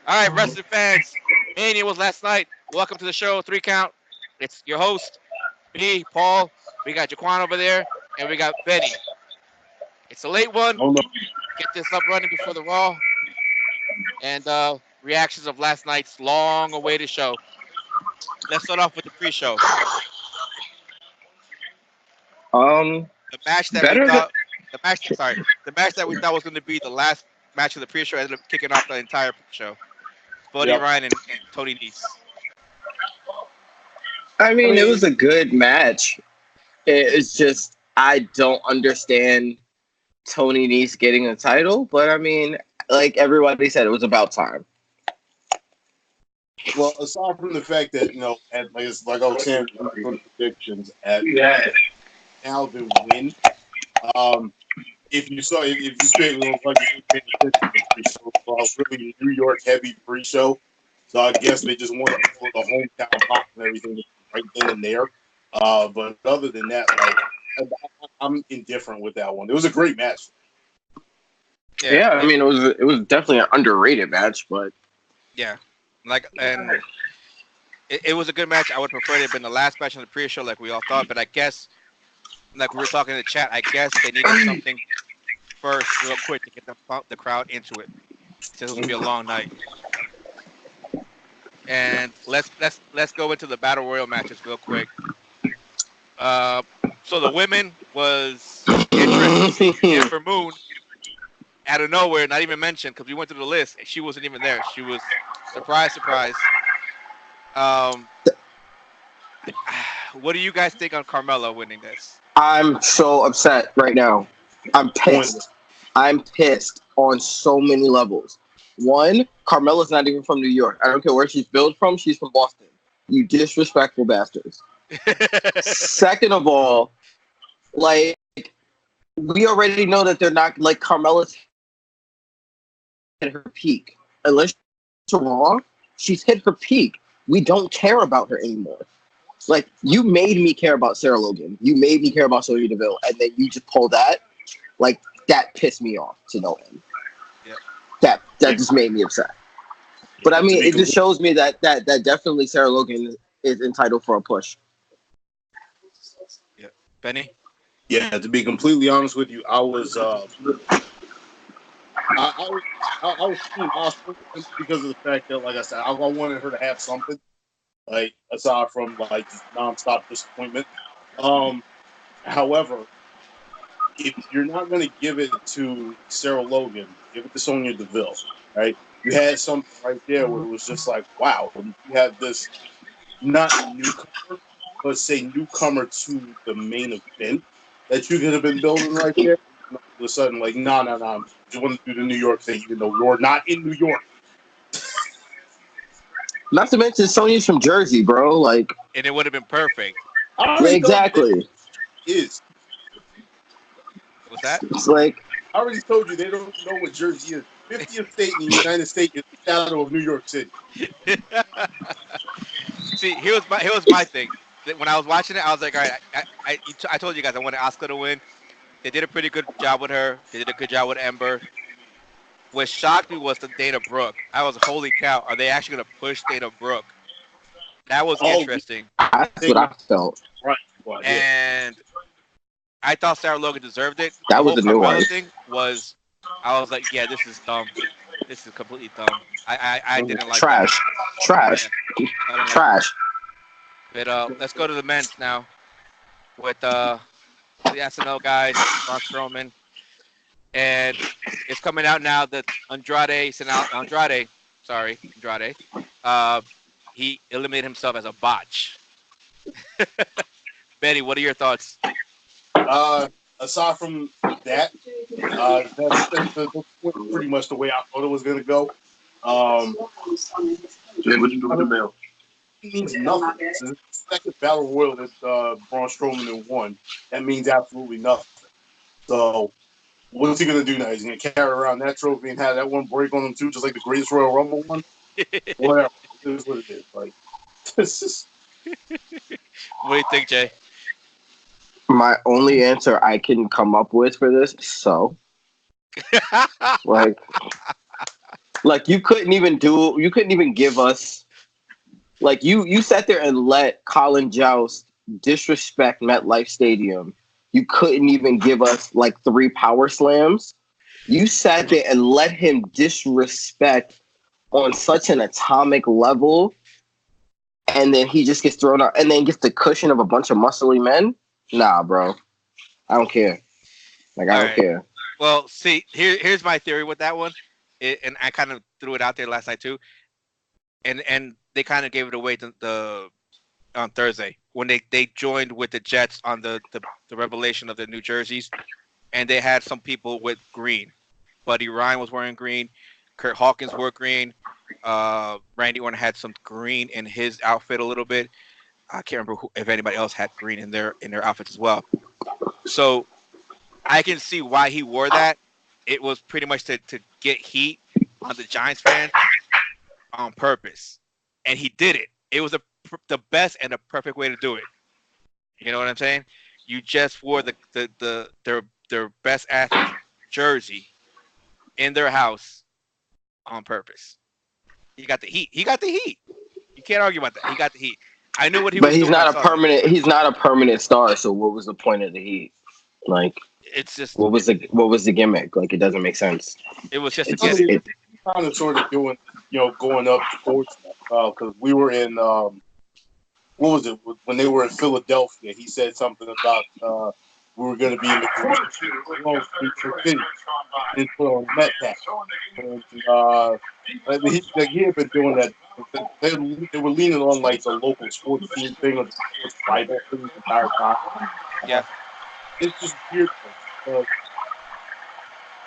All right, wrestling fans. Mania was last night. Welcome to the show, Three Count. It's your host, me, Paul. We got Jaquan over there, and we got Benny. It's a late one. Oh no. Get this up running before the Raw and reactions of last night's long-awaited show. Let's start off with the pre-show. Um, The match that we better than thought, the match that we thought was going to be the last match of the pre-show ended up kicking off the entire show. Buddy yep. Ryan and Tony Nese. I I mean, it mean, was a good match. It's just I don't understand Tony Nese getting a title, but I mean, like everybody said, it was about time. well, aside from the fact that like I was saying for the predictions at now the win. Um, if you saw, if you paid, like you paid attention to the pre-show, really New York heavy pre-show. So I guess they just wanted to pull the hometown pop and everything right then and there. But other than that, like I'm indifferent with that one. It was a great match. Yeah, I mean, it was definitely an underrated match, but Yeah, it was a good match. I would prefer it had been the last match on the pre-show, like we all thought. But I guess, like we were talking in the chat, I guess they needed something first, real quick, to get the crowd into it. Since it was gonna be a long night. And let's go into the battle royal matches real quick. Uh, so the women was interesting to see Amber Moon out of nowhere, not even mentioned because we went through the list. She wasn't even there. She was surprise, surprise. Um, what do you guys think on Carmella winning this? I'm so upset right now. I'm pissed. I'm pissed on so many levels. One, Carmella's not even from New York. I don't care where she's billed from. She's from Boston. You disrespectful bastards. Second of all, like we already know that they're not like Carmella's hit her peak. Unless you're wrong, she's hit her peak. We don't care about her anymore. Like you made me care about Sarah Logan. You made me care about Sonya Deville, and then you just pull that. Like that pissed me off to no end. Yep. That just made me upset. But I mean, it just shows me that definitely Sarah Logan is entitled for a push. Yeah, Benny. Yeah, to be completely honest with you, I was I was Team Oscar because of the fact that, like I said, I wanted her to have something, like aside from like just nonstop disappointment. Um, However, if you're not going to give it to Sarah Logan, give it to Sonya Deville, right? You had something right there where it was just like, wow, you had this not newcomer, but say newcomer to the main event that you could have been building right there. And all of a sudden, like, no, just want to do the New York thing, even though you're not in New York. Not to mention Sonya's from Jersey, bro. Like, And it would have been perfect. I yeah, already told you exactly. it is. What's that? It's like, I already told you they don't know what Jersey is. 50th state in the United States is the shadow of New York City. See, here was my thing. When I was watching it, I was like, all right, I told you guys I wanted Asuka to win. They did a pretty good job with her. They did a good job with Ember. What shocked me was the Dana Brooke. I was, holy cow, are they actually going to push Dana Brooke? That was interesting. that's what I felt. Right. Well, yeah. And I thought Sarah Logan deserved it. That The was whole a new one. Carmella thing was, I was like, yeah, this is dumb. This is completely dumb. I didn't like Trash. that. Trash. Yeah, I don't like Trash. that. But let's go to the men's now with the SNL guys, Braun Strowman. And it's coming out now that Andrade, he eliminated himself as a botch. Betty, what are your thoughts? Aside from that, that's pretty much the way I thought it was going to go. Jay, what you do with the mail? It means nothing. It's the second battle royal that Braun Strowman won. That means absolutely nothing. So, what's he going to do now? He's going to carry around that trophy and have that one break on him too, just like the greatest Royal Rumble one? Whatever. It is what it is. Like, this is. What do you think, Jay? My only answer I can come up with for this, so like Like you couldn't even give us like you sat there and let Colin Joust disrespect MetLife Stadium. You couldn't even give us like 3 power slams. You sat there and let him disrespect on such an atomic level, and then he just gets thrown out and then gets the cushion of a bunch of muscly men. Nah, bro. I don't care. Like I don't care. Well, see, here's my theory with that one, and I kind of threw it out there last night too, and they kind of gave it away on Thursday when they joined with the Jets on the revelation of the New Jerseys, and they had some people with green. Buddy Ryan was wearing green. Kurt Hawkins wore green. Randy Orton had some green in his outfit a little bit. I can't remember if anybody else had green in their outfits as well. So I can see why he wore that. It was pretty much to get heat on the Giants fans on purpose, and he did it. It was the best and the perfect way to do it. You know what I'm saying? You just wore their best athlete jersey in their house on purpose. He got the heat. You can't argue about that. He got the heat. I knew what he was doing. But he's not a permanent star. So what was the point of the heat? Like it's just what was the gimmick? Like it doesn't make sense. It was just kind of sort of doing, going up towards that because we were in what was it when they were in Philadelphia? He said something about we were going to be in the city and put on Met Pack. And he had been doing that. They were leaning on like the local sports team thing or the sports Bible thing the entire time. Yeah, it's just weird.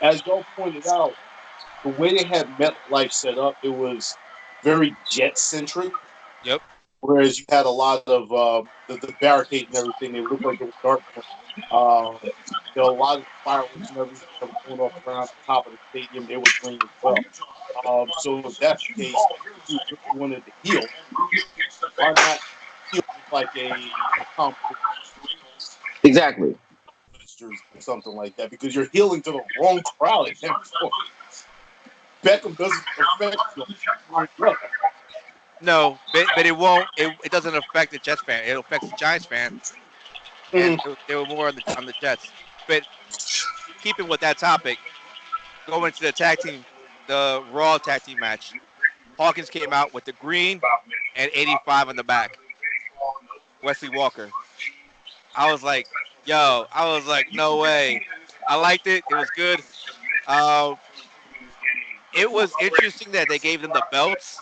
As y'all pointed out, the way they had MetLife set up, it was very jet centric. Yep. Whereas you had a lot of the barricade and everything, they looked like it was dark. There were a lot of fireworks and everything that were going off around the top of the stadium. They were green as well. So if that's the case, if you really wanted to heal, why not heal like a competition? Exactly. Or something like that, because you're healing to the wrong crowd at that point. Beckham doesn't affect you. No, but it won't. It doesn't affect the Jets fan. It affects the Giants fan, and they were more on the Jets. But keeping with that topic, going to the tag team, the Raw tag team match. Hawkins came out with the green and 85 on the back. Wesley Walker. I was like, no way. I liked it. It was good. It was interesting that they gave them the belts,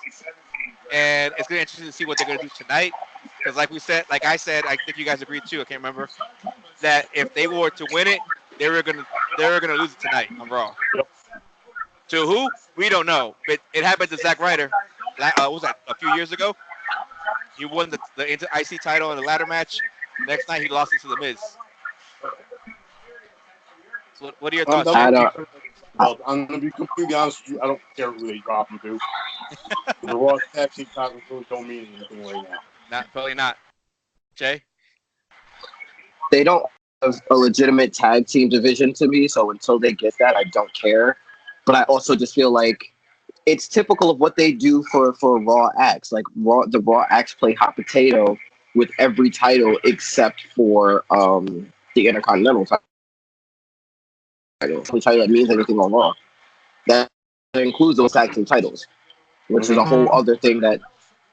and it's gonna be interesting to see what they're gonna do tonight. Because, like I said, I think you guys agreed too. I can't remember that if they were to win it, they were gonna lose it tonight on Raw. Yep. To who? We don't know. But it happened to Zack Ryder. What was that? A few years ago. He won the IC title in the ladder match. Next night, he lost it to The Miz. What are your thoughts? I'm going to be completely honest with you. I don't care who they drop them to. The Raw tag team titles really don't mean anything right now. Probably not. Jay? They don't have a legitimate tag team division to me, so until they get that, I don't care. But I also just feel like it's typical of what they do for Raw acts. Like the Raw acts play hot potato with every title except for the Intercontinental title. The title that means anything on Raw. That includes those tag team titles, which is a whole other thing that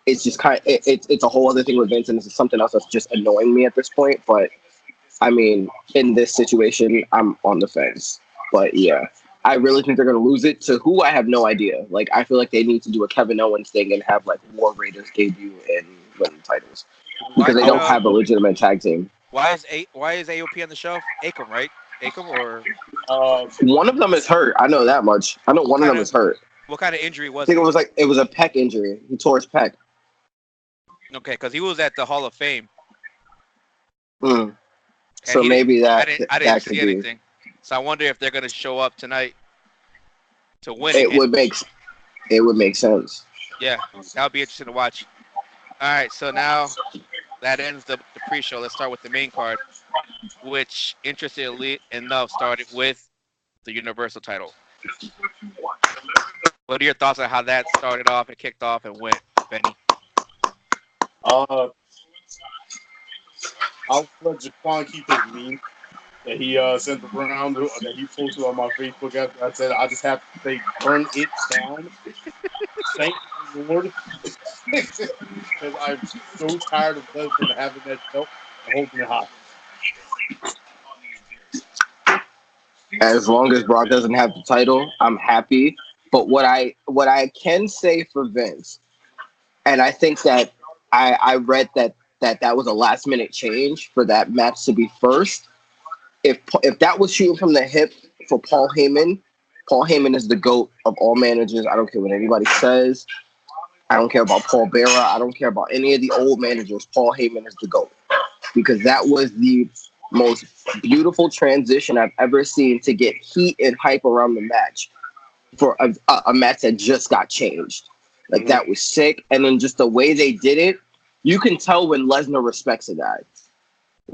it's just it's a whole other thing with Vince, and this is something else that's just annoying me at this point. But I mean, in this situation, I'm on the fence. But yeah, I really think they're going to lose it to who I have no idea. Like, I feel like they need to do a Kevin Owens thing and have like War Raiders debut and win the titles because they don't have a legitimate tag team. Why is AOP on the shelf? Akam, right? Akam or one of them is hurt. I know that much. I know one of them is hurt. What kind of injury was it? I think it was a pec injury. He tore his pec. Okay, because he was at the Hall of Fame. So maybe that I didn't see anything. So I wonder if they're going to show up tonight to win it. It would make sense. Yeah, that would be interesting to watch. All right, so now that ends the pre-show. Let's start with the main card, which, interestingly enough, started with the Universal title. What are your thoughts on how that started off and kicked off and went, Benny? Uh, I'll let Jaquan keep his meme that he sent around that he posted on my Facebook after I said I just have to say burn it down. Thank the Lord. Because I'm so tired of Lesnar having that belt and holding it high. As long as Brock doesn't have the title, I'm happy. But what I can say for Vince, and I think that I read that was a last minute change for that match to be first. If that was shooting from the hip for Paul Heyman is the GOAT of all managers. I don't care what anybody says. I don't care about Paul Bearer. I don't care about any of the old managers. Paul Heyman is the GOAT because that was the most beautiful transition I've ever seen to get heat and hype around the match for a match that just got changed. Like that was sick. And then just the way they did it, you can tell when Lesnar respects a guy.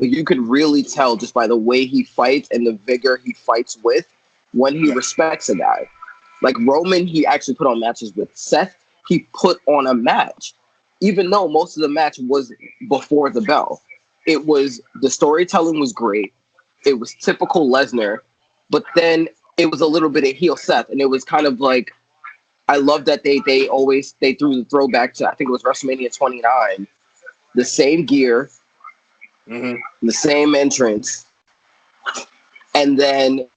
You could really tell just by the way he fights and the vigor he fights with when he respects a guy. Like Roman, he actually put on matches with. Seth, he put on a match, even though most of the match was before the bell. It was the storytelling was great. It was typical Lesnar, but then it was a little bit of heel Seth, and it was kind of like I love that they threw the throwback to I think it was WrestleMania 29, the same gear, the same entrance, and then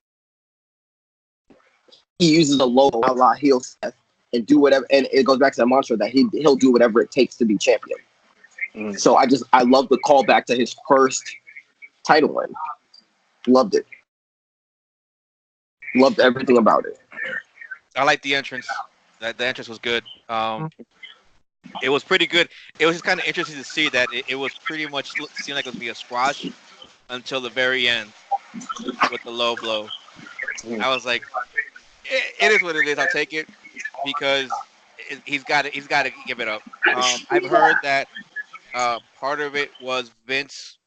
he uses a logo a la heel Seth and do whatever, and it goes back to the mantra that he'll do whatever it takes to be champion. So I love the callback to his first title win. Loved it. Loved everything about it. I like the entrance. The entrance was good. It was pretty good. It was just kind of interesting to see that it was pretty much seemed like it was gonna be a squash until the very end with the low blow. I was like, it is what it is. I'll take it because he's got to give it up. I've heard that part of it was Vince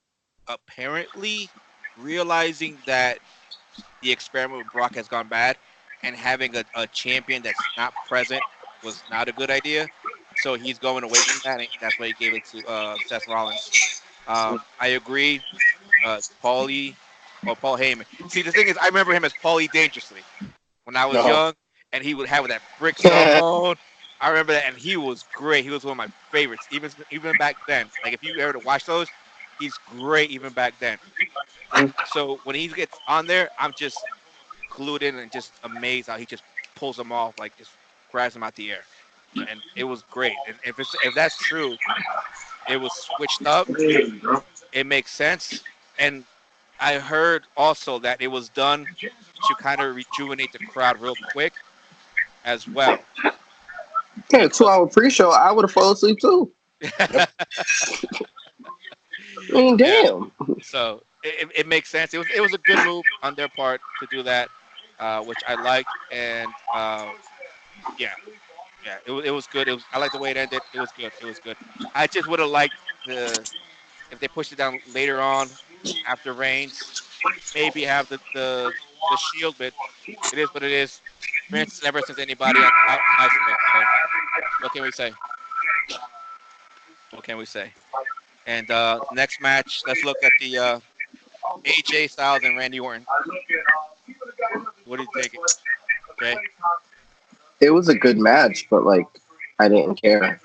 apparently realizing that the experiment with Brock has gone bad and having a champion that's not present was not a good idea. So he's going away from that, and that's why he gave it to Seth Rollins. I agree. Paul Heyman. See, the thing is, I remember him as Paulie Dangerously when I was young, and he would have that brick zone. I remember that, and he was great. He was one of my favorites, even back then. Like if you ever to watch those, he's great even back then. So when he gets on there, I'm just glued in and just amazed how he just pulls them off, like just grabs them out the air, and it was great. And if that's true, it was switched up. It makes sense. And I heard also that it was done to kind of rejuvenate the crowd real quick as well. Yeah, 2 hour pre-show, I would have fallen asleep too. I mean, damn. Yeah. So it makes sense. It was a good move on their part to do that, which I liked. And yeah, it was good. I like the way it ended. It was good. It was good. I just would have liked if they pushed it down later on after Reigns, maybe have the Shield, but it is what it is. Vince never sends anybody out nice way. So what can we say? What can we say? And next match, let's look at the AJ Styles and Randy Orton. What do you think? Okay. It was a good match, but like I didn't care.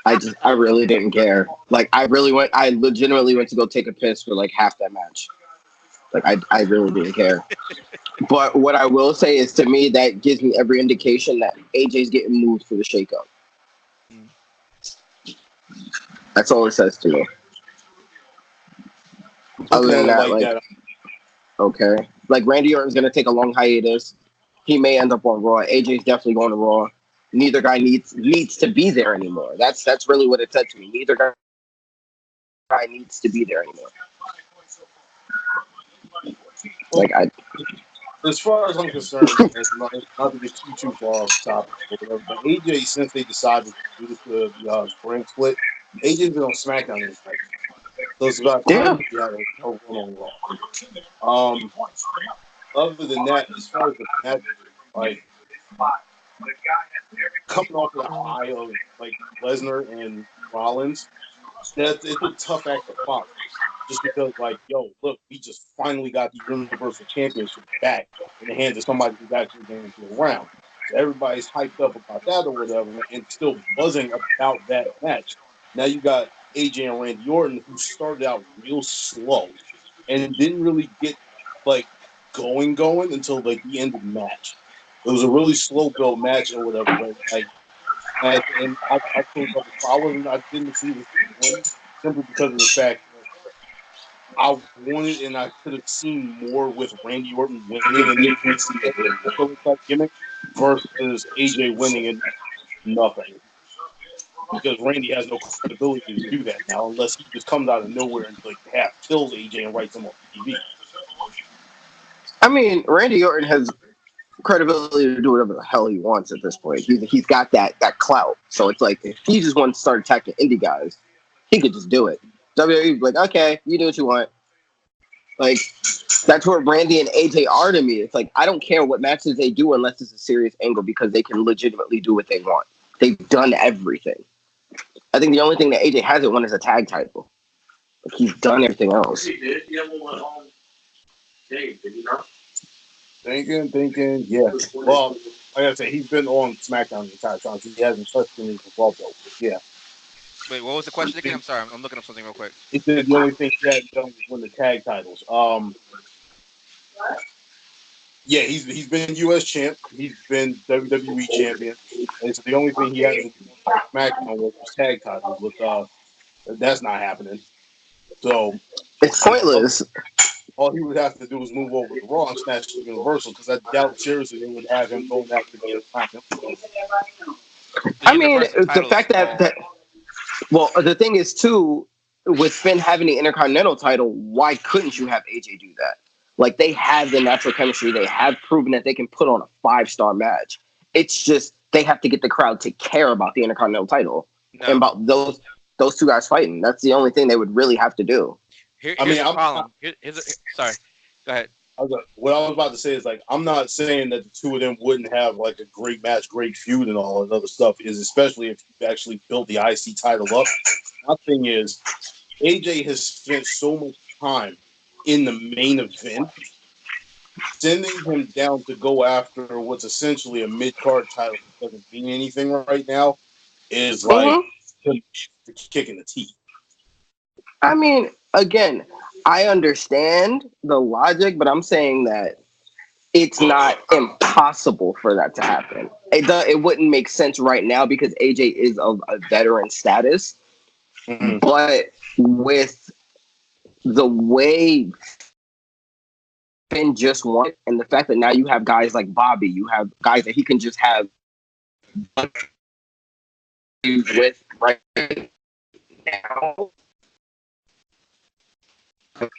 I really didn't care. Like I legitimately went to go take a piss for like half that match. Like I really didn't care. But what I will say is to me that gives me every indication that AJ's getting moved for the shakeup. That's all it says to me. Other than that, like okay. Like Randy Orton's gonna take a long hiatus. He may end up on Raw. AJ's definitely going to Raw. Neither guy needs to be there anymore. That's really what it said to me. Neither guy needs to be there anymore. Like as far as I'm concerned, not to get too far off the topic, but AJ, since they decided to do the brand split, AJ's been on SmackDown this night. So it's about time he had a run on Raw. Other than that, as far as the match, like coming off of the high of like Lesnar and Rollins, it's a tough act to follow. Just because, like, yo, look, we just finally got the Universal Championship back in the hands of somebody who's actually going to be around. So everybody's hyped up about that or whatever, and still buzzing about that match. Now you got AJ and Randy Orton, who started out real slow and didn't really get like going until like the end of the match. It was a really slow build match or whatever, but like, and I told you, I didn't see this win simply because of the fact that I wanted and I could have seen more with Randy Orton winning and that gimmick versus AJ winning and nothing. Because Randy has no credibility to do that now unless he just comes out of nowhere and like half kills AJ and writes him off TV. I mean, Randy Orton has credibility to do whatever the hell he wants at this point. He's got that clout. So it's like if he just wants to start attacking indie guys, he could just do it. WWE be like, okay, you do what you want. Like that's where Randy and AJ are to me. It's like I don't care what matches they do unless it's a serious angle because they can legitimately do what they want. They've done everything. I think the only thing that AJ hasn't won is a tag title. Like, he's done everything else. He did. He had one on Dave, did he not? Thinking, yeah. Well, like I said, he's been on SmackDown the entire time. So he hasn't touched any Raw belt. Yeah. Wait, what was the question again? I'm sorry, I'm looking up something real quick. He said the only thing he hadn't done was win the tag titles. Yeah, he's been U.S. champ. He's been WWE champion. And so the only thing he hasn't done SmackDown was tag titles. But that's not happening. So it's pointless. All he would have to do is move over to Raw and snatch the Universal because I doubt seriously they would have him going after the Intercontinental. I mean, the fact that well, the thing is too, with Finn having the Intercontinental title, why couldn't you have AJ do that? Like they have the natural chemistry, they have proven that they can put on a 5-star match. It's just they have to get the crowd to care about the Intercontinental title and about those two guys fighting. That's the only thing they would really have to do. Here's the problem. Sorry, go ahead. What I was about to say is like I'm not saying that the two of them wouldn't have like a great match, great feud, and all that other stuff. Is especially if you actually built the IC title up. My thing is, AJ has spent so much time in the main event, sending him down to go after what's essentially a mid-card title that doesn't mean anything right now is like kicking the teeth. I mean, again, I understand the logic, but I'm saying that it's not impossible for that to happen. It wouldn't make sense right now because AJ is of a veteran status. Mm-hmm. But with the way Finn just won, and the fact that now you have guys like Bobby, you have guys that he can just have with right now.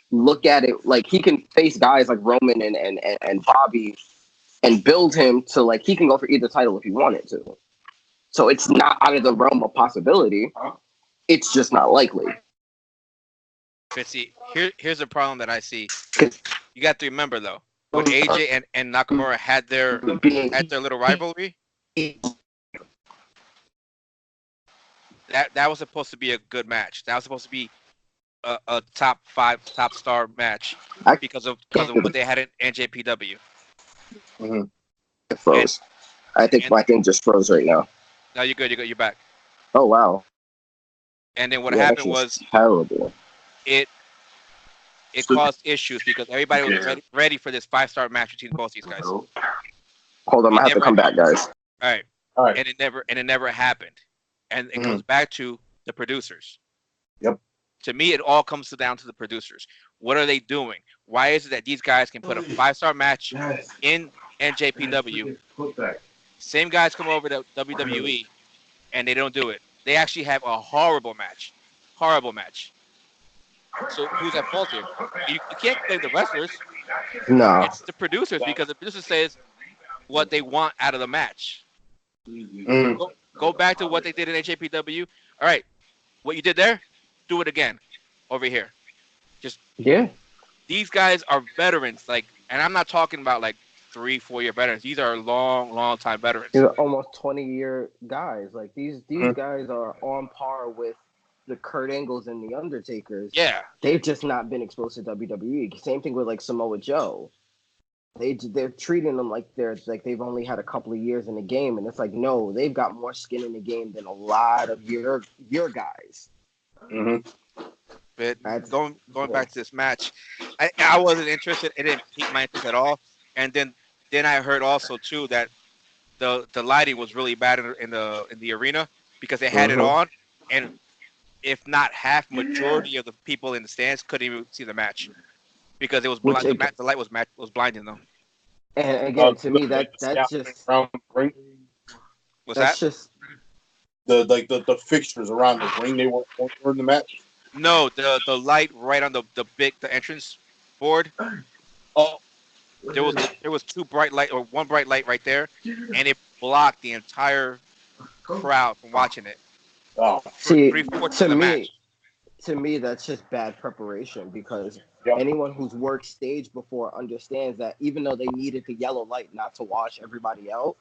Look at it like he can face guys like Roman and Bobby and build him to like he can go for either title if he wanted to. So it's not out of the realm of possibility. It's just not likely. But see, here's the problem that I see. You got to remember though, when AJ and Nakamura had their little rivalry, that was supposed to be a good match. That was supposed to be a top 5 top star match because of what they had in NJPW. Mm-hmm. It froze. I think my thing just froze right now. No, you're good. You're back. Oh wow. And then what happened was terrible. It caused issues because everybody was ready for this 5-star match between both these guys. Hold on, I have to come back, guys. All right. And it never happened. And it comes back to the producers. Yep. To me, it all comes down to the producers. What are they doing? Why is it that these guys can put a 5-star match in NJPW? Same guys come over to WWE, and they don't do it. They actually have a horrible match. Horrible match. So who's at fault here? You can't blame the wrestlers. No. It's the producers because the producer says what they want out of the match. Go back to what they did in HAPW. All right. What you did there, do it again over here. Just these guys are veterans. Like, and I'm not talking about like 3-4 year veterans. These are long time veterans. These are almost 20-year guys. Like these Mhm. guys are on par with the Kurt Angles and the Undertakers. Yeah, They've just not been exposed to WWE. Same thing with like Samoa Joe. They're treating them like they've only had a couple of years in the game, and it's like no, they've got more skin in the game than a lot of your guys. Mhm. but That's going yeah. back to this match, I wasn't interested. It didn't pique my interest at all. And then I heard also too that the lighting was really bad in the arena because they had it Mhm. on, and if not half, majority of the people in the stands couldn't even see the match because it was Which blind. The light was blinding them. and again to me Like the that's scaffolding just around the ring, Was that? the fixtures around the ring, they were in the match. No, the light right on the entrance board. Oh, There was two bright light or one bright light right there, and it blocked the entire crowd from watching it oh, for see 3/4 of to the me match. that's just bad preparation because yep. anyone who's worked stage before understands that even though they needed the yellow light not to wash everybody out,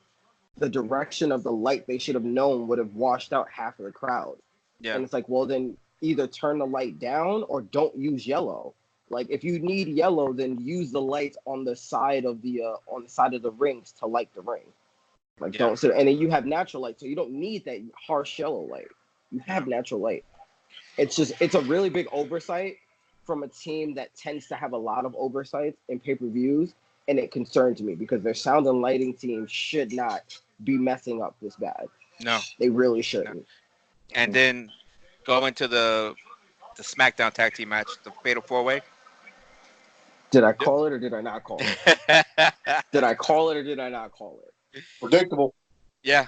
the direction of the light they should have known would have washed out half of the crowd. Yeah, And it's like, well, then either turn the light down or don't use yellow. Like if you need yellow, then use the lights on the side of the rings to light the ring. Like yeah, don't sit and then you have natural light, so you don't need that harsh yellow light. You have natural light. It's a really big oversight from a team that tends to have a lot of oversights in pay-per-views, and it concerns me because their sound and lighting team should not be messing up this bad. no, They really no. shouldn't. And then going to the SmackDown tag team match, the Fatal 4-Way. Did I call it or did I not call it? Did I call it or did I not call it? Predictable. Yeah,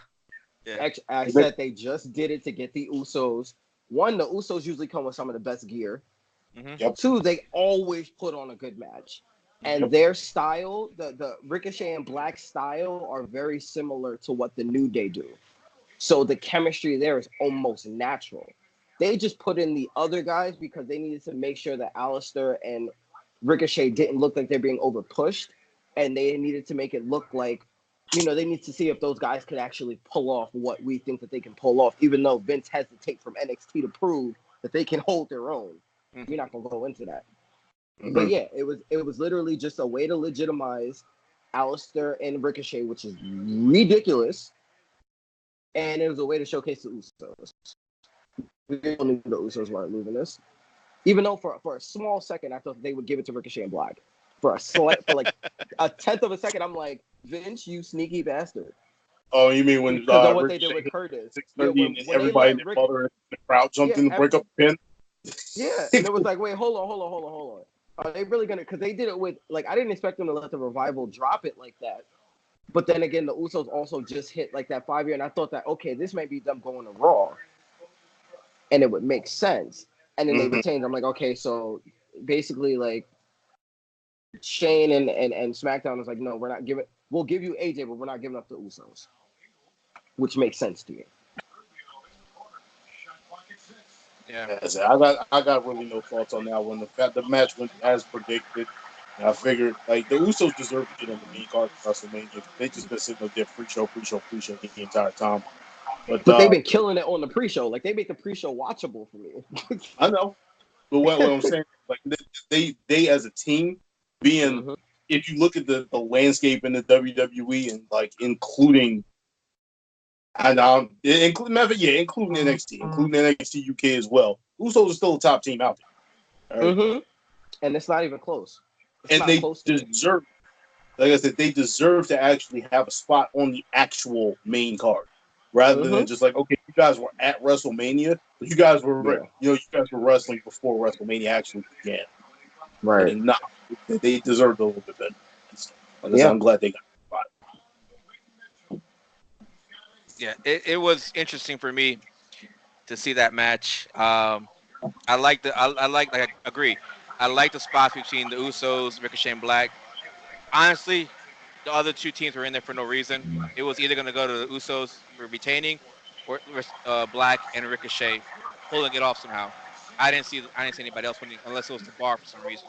yeah, Actually, I said they just did it to get the Usos. One, the Usos usually come with some of the best gear. hmm Yep. Two, they always put on a good match. And Yep. their style, the Ricochet and Black style, are very similar to what the New Day do. So the chemistry there is almost natural. They just put in the other guys because they needed to make sure that Alistair and Ricochet didn't look like they're being over pushed. And they needed to make it look like, they need to see if those guys could actually pull off what we think that they can pull off, even though Vince has the tape from NXT to prove that they can hold their own. We're not gonna go into that. But Mhm. yeah, it was literally just a way to legitimize Alistair and Ricochet, which is ridiculous. And it was a way to showcase the Usos. We all knew the Usos weren't losing this. Even though for a small second I thought they would give it to Ricochet and Black. For like a tenth of a second, I'm like, Vince, you sneaky bastard. Oh, you mean when Because of what they did Ricochet with hit Curtis. Yeah, 630 and when they everybody and let their Rick mother in the crowd jumped yeah, in to break up the pin? yeah, and it was like, wait, hold on. Are they really gonna? Because they did it with like I didn't expect them to let the Revival drop it like that. But then again, the Usos also just hit like that 5 year, and I thought that okay, this might be them going to Raw, and it would make sense. And then they Mhm. retained. I'm like, okay, so basically like Shane and SmackDown is like, no, we're not giving. We'll give you AJ, but we're not giving up the Usos, which makes sense to me. yeah. Yeah, so I got really no thoughts on that one. The match went as predicted. And I figured like the Usos deserve to get on the main card of WrestleMania. They just been sitting up there pre-show the entire time. But But they've been killing it on the pre-show. Like they make the pre-show watchable for me. I know. But what I'm saying, like they as a team, being Mhm. if you look at the landscape in the WWE and like including and including NXT UK as well. Usos are still a top team out there. All right. Mhm. And it's not even close. It's And not they close to me. deserve, like I said, they deserve to actually have a spot on the actual main card, rather than Mhm. just like, okay, you guys were at WrestleMania, but you guys were, Yeah. you guys were wrestling before WrestleMania actually began, Right. and not they deserved a little bit better. So, like I said, Yeah. I'm glad they got a spot. Yeah, it was interesting for me to see that match. I agree. I like the spots between the Usos, Ricochet, and Black. Honestly, the other two teams were in there for no reason. It was either going to go to the Usos for retaining, or Black and Ricochet pulling it off somehow. I didn't see anybody else winning unless it was the Bar for some reason.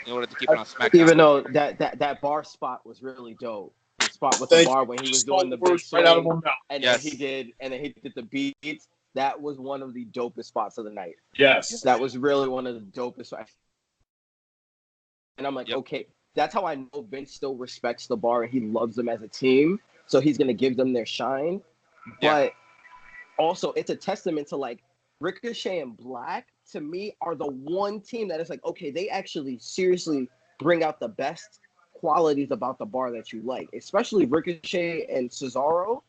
in order to keep it on SmackDown. Even though that bar spot was really dope. The spot with the bar when he was doing the big swing, right out of my mouth. and Yes. then he did the beats. That was one of the dopest spots of the night. Yes. That was really one of the dopest. And I'm like, Yep. okay, that's how I know Vince still respects the bar and he loves them as a team. So he's gonna give them their shine. Yeah. But also, it's a testament to like Ricochet and Black. To me, are the one team that is like, okay, they actually seriously bring out the best qualities about the bar that you like, especially Ricochet and Cesaro.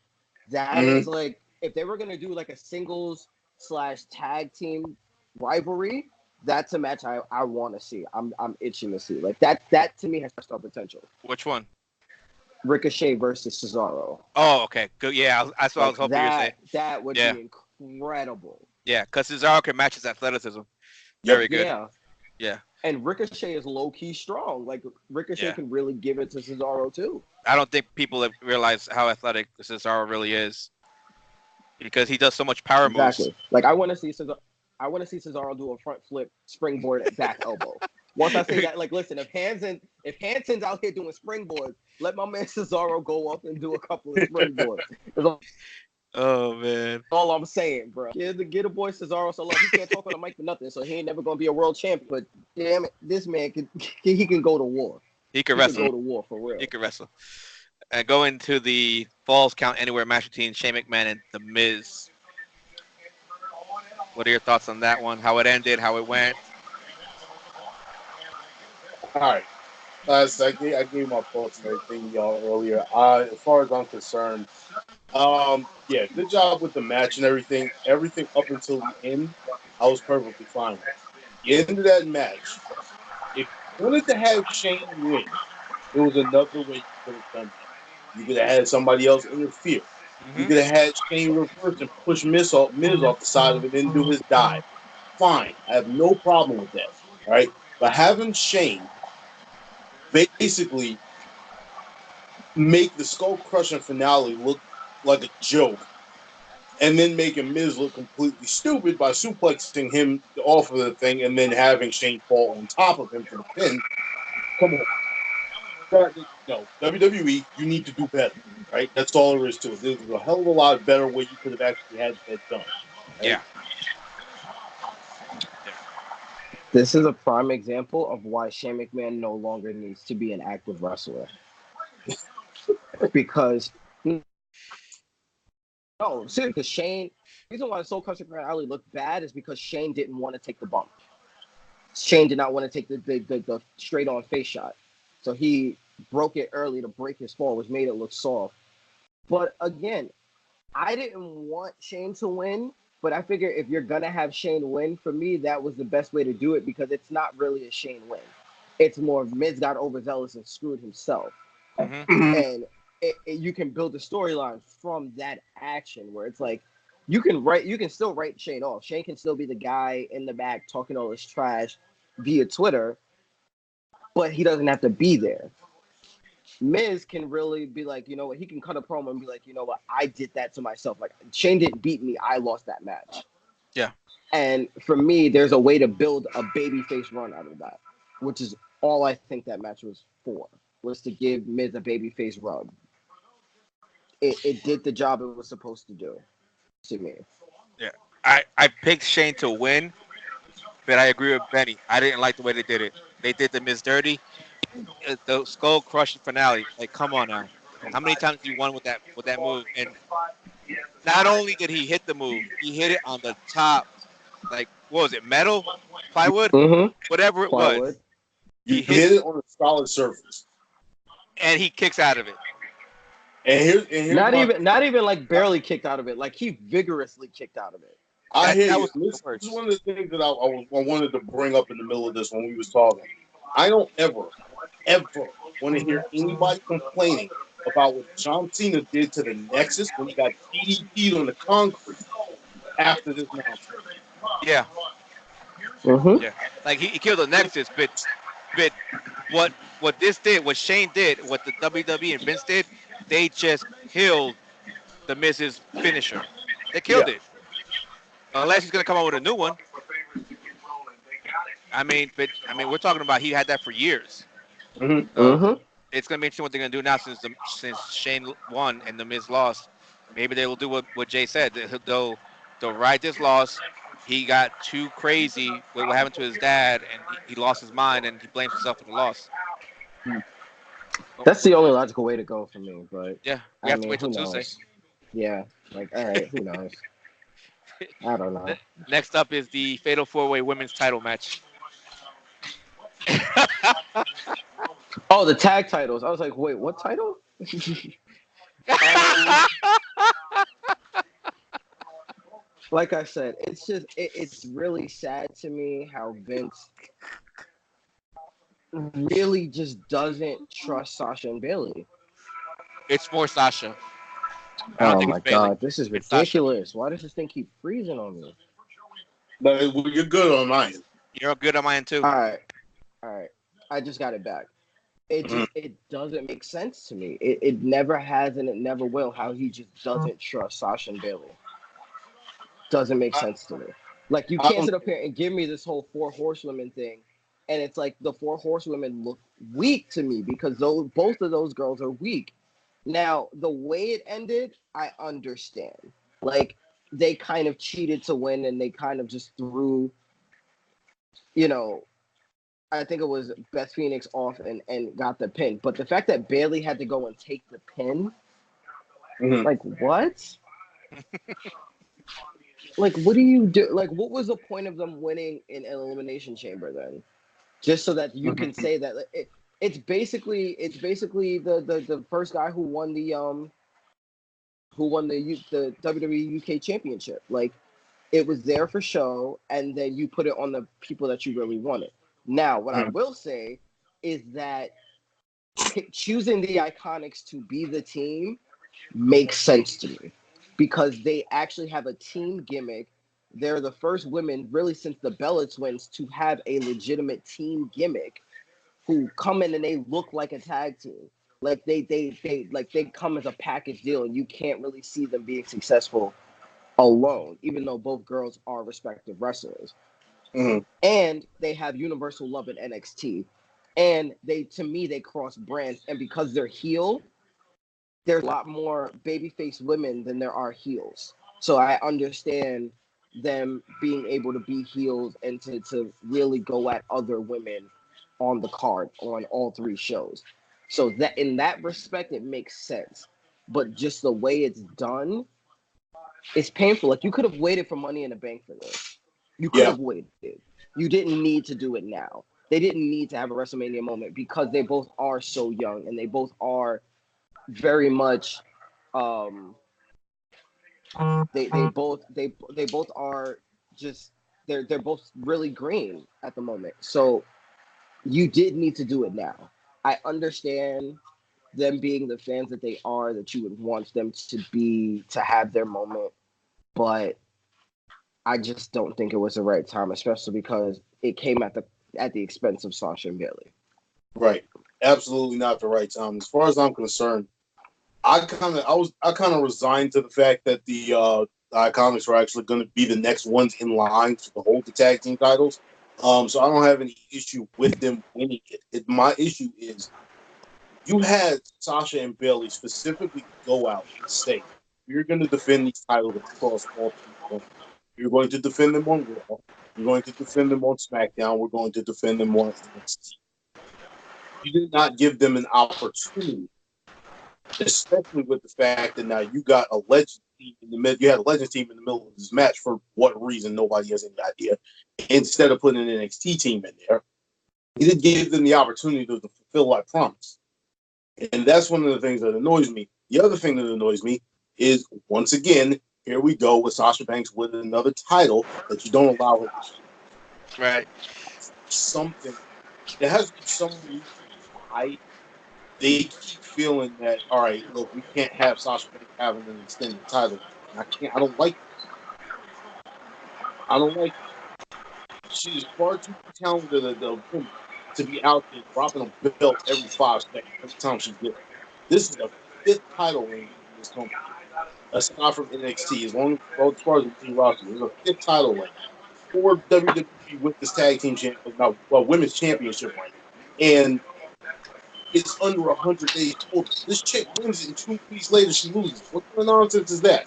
That is like, if they were gonna do like a singles / tag team rivalry, that's a match I want to see. I'm itching to see. Like that to me has star potential. Which one? Ricochet versus Cesaro. Oh, okay, good. Yeah, that's what I was hoping you were saying. That would be incredible. Yeah, because Cesaro can match his athleticism. Very good. Yeah. And Ricochet is low key strong. Like Ricochet can really give it to Cesaro too. I don't think people have realized how athletic Cesaro really is, because he does so much power moves. Like I want to see Cesaro do a front flip springboard at back elbow. Once I say that, like, listen, if Hanson's out here doing springboards, let my man Cesaro go up and do a couple of springboards. Oh man, all I'm saying, bro. Get a boy Cesaro so long. He can't talk on the mic for nothing, so he ain't never gonna be a world champion. But damn it, this man can go to war. He can wrestle. He can go to war for real. He can wrestle. And going to the Falls Count Anywhere match between Shane McMahon and The Miz. What are your thoughts on that one? How it ended? How it went? All right. I gave my thoughts and everything y'all earlier. As far as I'm concerned, yeah, good job with the match and everything. Everything up until the end, I was perfectly fine with. The end of that match, if you wanted to have Shane win, there was another way you could have done that. You could have had somebody else interfere. You could have had Shane reverse and push Miz off the side of it and do his dive. Fine. I have no problem with that. All right. But having Shane basically make the skull crushing finale look like a joke, and then making Miz look completely stupid by suplexing him off of the thing and then having Shane fall on top of him for the pin. Come on. No, WWE, you need to do better, right? That's all there is to it. There's a hell of a lot better way you could have actually had that done. Right? Yeah. This is a prime example of why Shane McMahon no longer needs to be an active wrestler. Because seriously, because Shane, the reason why the Soul Crushing finale looked bad is because Shane didn't want to take the bump. Shane did not want to take the straight on face shot. So he broke it early to break his fall, which made it look soft. But again, I didn't want Shane to win, but I figure if you're going to have Shane win, for me, that was the best way to do it because it's not really a Shane win. It's more Miz got overzealous and screwed himself. And you can build a storyline from that action where it's like, you can still write Shane off. Shane can still be the guy in the back talking all this trash via Twitter, but he doesn't have to be there. Miz can really be like, you know what, he can cut a promo and be like, you know what, I did that to myself. Like, Shane didn't beat me, I lost that match. Yeah. And for me, there's a way to build a babyface run out of that, which is all I think that match was for, was to give Miz a babyface run. It did the job it was supposed to do, to me. Yeah. I picked Shane to win, but I agree with Benny. I didn't like the way they did it. They did the Miz dirty. The skull crushing finale. Like, come on now. How many times have you won with that move? And not only did he hit the move, he hit it on the top. Like, what was it? Metal? Plywood? Whatever it was. You hit it on a solid surface. And he kicks out of it. And here's not even like barely kicked out of it. Like, he vigorously kigged out of it. I hear you. This is one of the things that I wanted to bring up in the middle of this when we was talking. I don't ever want to hear anybody complaining about what John Cena did to the Nexus when he got DDT'd on the concrete after this match. Yeah. Yeah. Like, he killed the Nexus, but what this did, what Shane did, what the WWE and Vince did, they just killed the Miz's finisher. They killed it. Unless he's going to come out with a new one. we're talking about he had that for years. Mm-hmm. So Mm-hmm. it's gonna be interesting what they're gonna do now since Shane won and the Miz lost. Maybe they will do what Jay said. They'll ride this loss. He got too crazy with what happened to his dad, and he lost his mind, and he blames himself for the loss. That's the only logical way to go for me. But Yeah, we I have to mean, wait till who Tuesday. knows? Yeah. Like, all right, who knows? I don't know. Next up is the Fatal 4-Way Women's Title match. Oh, the tag titles. I was like, wait, what title? um, like I said, it's just it's really sad to me how Vince really just doesn't trust Sasha and Bailey. It's more Sasha. I don't Oh think it's my Bailey. god, this is It's Sasha. ridiculous. Why does this thing keep freezing on me? But you're good on mine. You're good on mine too. All right, all right. I just got it back. Mhm. It doesn't make sense to me. It never has and it never will. How he just doesn't trust Sasha and Bailey doesn't make I, sense to me. Like you I can't don't. sit up here and give me this whole four horsewomen thing, and it's like the four horsewomen look weak to me because both of those girls are weak. Now the way it ended, I understand. Like they kind of cheated to win, and they kind of just threw, you know, I think it was Beth Phoenix off and got the pin. But the fact that Bailey had to go and take the pin, Mhm. like what? Like what do you do? Like what was the point of them winning in an elimination chamber then? Just so that you can say that it's basically the first guy who won the WWE UK Championship. Like it was there for show, and then you put it on the people that you really wanted. Now, what I Mhm. will say is that choosing the Iconics to be the team makes sense to me because they actually have a team gimmick. They're the first women, really, since the Bella Twins, to have a legitimate team gimmick who come in and they look like a tag team. Like they come as a package deal, and you can't really see them being successful alone, even though both girls are respective wrestlers. Mhm. And they have universal love in NXT. And they, to me, they cross brands, and because they're heel, there's a lot more babyface women than there are heels. So I understand them being able to be heels and to really go at other women on the card on all three shows. So that in that respect, it makes sense. But just the way it's done, it's painful. Like you could have waited for Money in the Bank for this. You could Yeah. have waited. You didn't need to do it now. They didn't need to have a WrestleMania moment because they both are so young and they both are very much um they both are just they're both really green at the moment. So you did need to do it now. I understand them being the fans that they are, that you would want them to have their moment, but I just don't think it was the right time, especially because it came at the expense of Sasha and Bailey. Right. Absolutely not the right time. As far as I'm concerned, I kind of resigned to the fact that the Iconics were actually going to be the next ones in line to hold the tag team titles. So I don't have any issue with them winning it. My issue is you had Sasha and Bailey specifically go out and say, "You're going to defend these titles across all three points. You're going to defend them on Raw. You're going to defend them on SmackDown. We're going to defend them on NXT." You did not give them an opportunity, especially with the fact that now you got a legend team in the middle. You had a legend team in the middle of this match for what reason? Nobody has any idea. Instead of putting an NXT team in there, you didn't give them the opportunity to fulfill that promise. And that's one of the things that annoys me. The other thing that annoys me is, once again, here we go with Sasha Banks with another title that you don't allow her to keep. Right. Something. There has to be some reason why they keep feeling that, all right, look, we can't have Sasha Banks having an extended title. And I can't. I don't like this. I don't like it. She is far too talented a woman to be out there dropping a belt every 5 seconds, every time she gets it. This is the fifth title reign in this company, aside from NXT. As far as the main roster, there's a fifth title reign. for WWE with this tag team women's championship right now, and it's under 100 days total. This chick wins it, and 2 weeks later she loses. What kind of nonsense is that?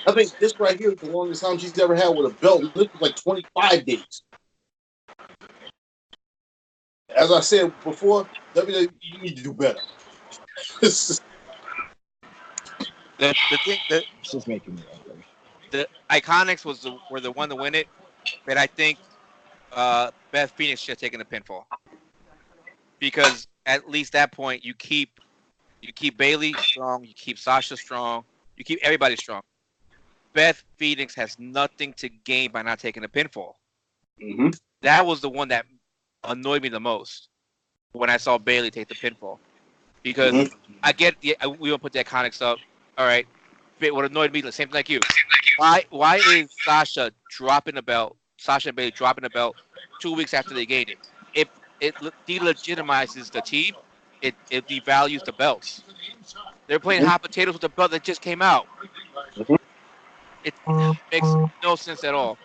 I think this right here is the longest time she's ever had with a belt, and this was like 25 days. As I said before, WWE need to do better. The thing that This is making me angry. the Iconics were the one to win it, but I think Beth Phoenix should have taken the pinfall because at least that point you keep Bayley strong, you keep Sasha strong, you keep everybody strong. Beth Phoenix has nothing to gain by not taking the pinfall. Mm-hmm. That was the one that annoyed me the most when I saw Bayley take the pinfall because I get we don't put the Iconics up. All right, but what annoyed me, the same thing like you. Why is Sasha dropping the belt? Sasha and Bayley dropping the belt 2 weeks after they gained it. It delegitimizes the team. It devalues the belts. They're playing hot potatoes with the belt that just came out. It makes no sense at all.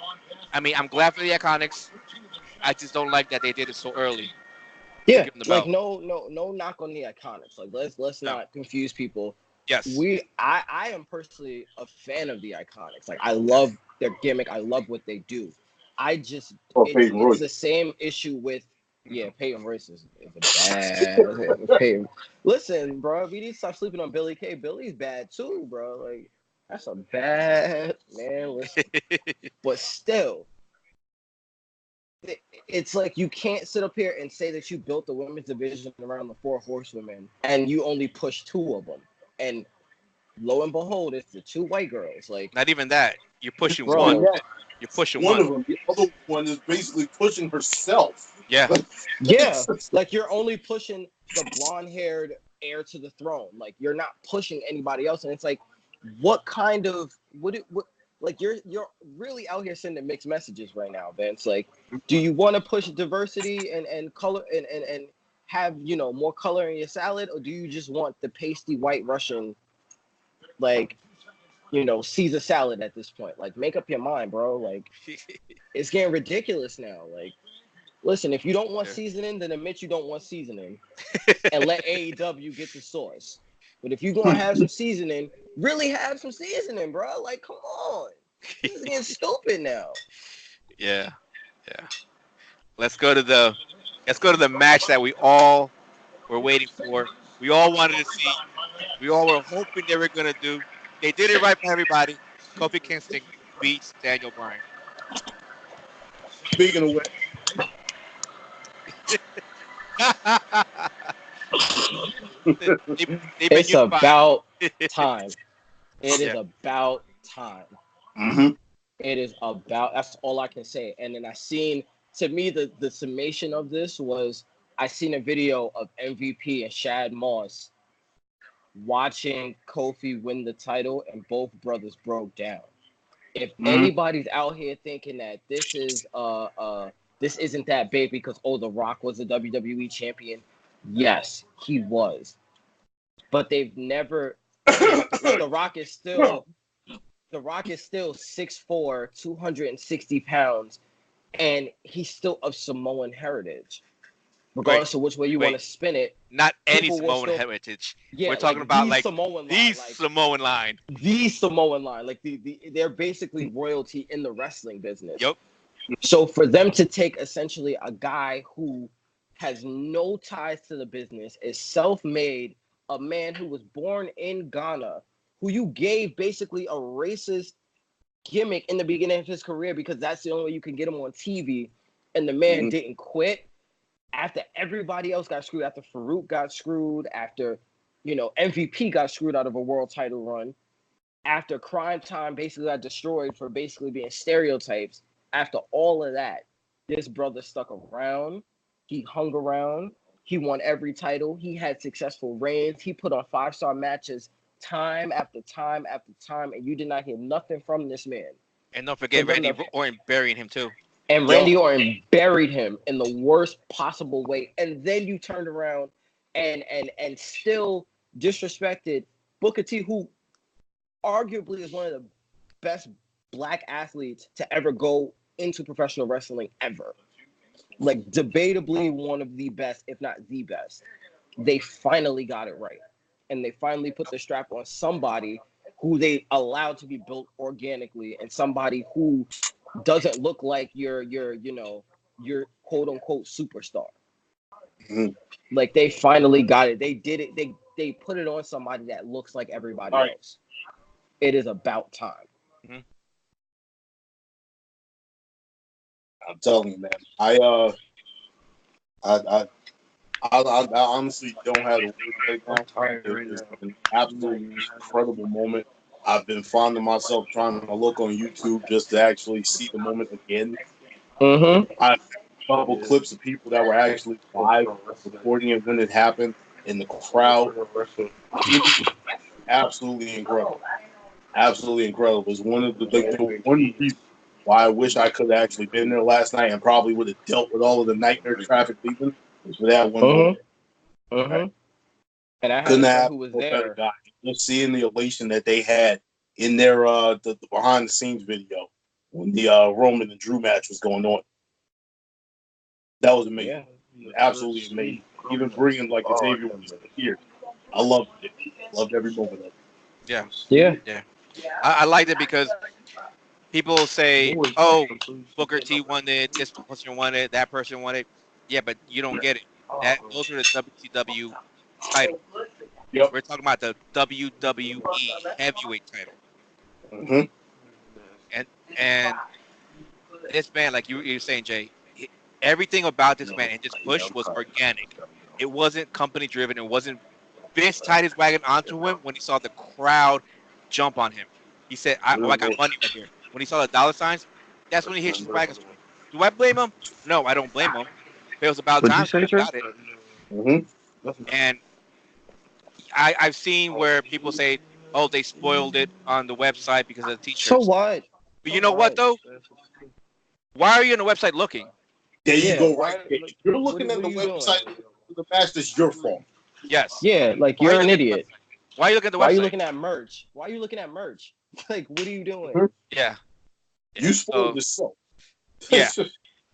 I mean, I'm glad for the Iconics. I just don't like that they did it so early. Yeah, like no knock on the Iconics. Like let's not confuse people. Yes. I am personally a fan of the Iconics. Like I love their gimmick. I love what they do. I just it's the same issue with Peyton Royce is a bad Peyton. Listen, bro, we need to stop sleeping on Billy Kay. Billy's bad too, bro. Like that's a bad man. Listen. But still, it's like you can't sit up here and say that you built the women's division around the 4 horsewomen and you only push 2 of them. And lo and behold, it's the 2 white girls. Like not even that. You're pushing one. Yeah. You're pushing one of them. The other one is basically pushing herself. Yeah. Yeah. Like you're only pushing the blonde-haired heir to the throne. Like you're not pushing anybody else. And it's like, what kind of like you're really out here sending mixed messages right now, Vince. Like, do you want to push diversity and color and have more color in your salad, or do you just want the pasty white Russian, like, Caesar salad at this point? Like, make up your mind, bro. Like, it's getting ridiculous now. Like, listen, if you don't want seasoning, then admit you don't want seasoning, and let AEW get the sauce. But if you're gonna have some seasoning, really have some seasoning, bro. Like, come on. This is getting stupid now. Yeah. Let's go to the match that we all were waiting for. We all wanted to see. We all were hoping they were gonna do. They did it right for everybody. Kofi Kingston beats Daniel Bryan. Speaking of which, it's about time. It is about time. Mm-hmm. It is about. That's all I can say. And then to me, the summation of this was I seen a video of MVP and Shad Moss watching Kofi win the title, and both brothers broke down. If anybody's out here thinking that this isn't that big because The Rock was a WWE champion, yes, he was. But they've never. The Rock is still 6'4", 260 pounds, and he's still of Samoan heritage. Regardless of which way you want to spin it. Not any Samoan heritage. Yeah, we're talking about like Samoan line. Samoan line. The Samoan line. Like they're basically royalty in the wrestling business. Yep. So for them to take essentially a guy who has no ties to the business, is self-made, a man who was born in Ghana, who you gave basically a racist gimmick in the beginning of his career because that's the only way you can get him on TV, and the man didn't quit after everybody else got screwed, after Farouk got screwed, after MVP got screwed out of a world title run, after Crime Time basically got destroyed for basically being stereotypes. After all of that, this brother stuck around. He hung around. He won every title. He had successful reigns. He put on 5-star matches time after time after time, and you did not hear nothing from this man. And don't forget Randy Orton burying him too. And Randy Orton buried him in the worst possible way. And then you turned around and still disrespected Booker T, who arguably is one of the best black athletes to ever go into professional wrestling ever. Like, debatably one of the best, if not the best. They finally got it right. And they finally put the strap on somebody who they allowed to be built organically, and somebody who doesn't look like your quote unquote superstar. Mhm. Like, they finally got it. They did it. They put it on somebody that looks like everybody All right. else. It is about time. Mhm. I'm telling you, man. I honestly don't have the words right now. It's an absolutely incredible moment. I've been finding myself trying to look on YouTube just to actually see the moment again. Mm-hmm. I have a couple clips of people that were actually live recording it when it happened in the crowd. It was absolutely incredible. Absolutely incredible. It was one of the one reason why I wish I could have actually been there last night and probably would have dealt with all of the nightmare traffic leaving was for that one moment. Mm-hmm. And I had Couldn't a friend have who was no better there. guy. Just seeing the elation that they had in their the behind the scenes video when the Roman and Drew match was going on. That was amazing. Yeah. Absolutely amazing. Even bringing like Xavier Woods here. I loved it. Loved every moment of it. Yeah. Yeah. Yeah. I liked it because people say, "Oh, Booker T won it. This person won it. That person won it." Yeah, but you don't get it. Those are the WCW titles. Yep. We're talking about the WWE Heavyweight title, Mm-hmm. and and this man, like you're saying, Jay, everything about this man and this push was organic. It wasn't company driven. It wasn't Vince tied his wagon onto him when he saw the crowd jump on him. He said, I got money right here." When he saw the dollar signs, that's when he hitched his wagon to him. Do I blame him? No, I don't blame him. But it was about What'd you time say, he sir? got it. Mm-hmm. And I've seen where people say, "Oh, they spoiled it on the website because of the So T-shirts." what? But you know what though? Why are you on the website looking? There you Yeah, go, why- right there. If you're looking at what the are you doing? website of the match, that's your fault. Yes. Yeah, like, Why are you're you an looking at the idiot. website? Why are you looking at the Why are you website? looking at merch? Why are you looking at merch? Like, what are you doing? Mhm. Yeah. You spoiled So yourself. yeah,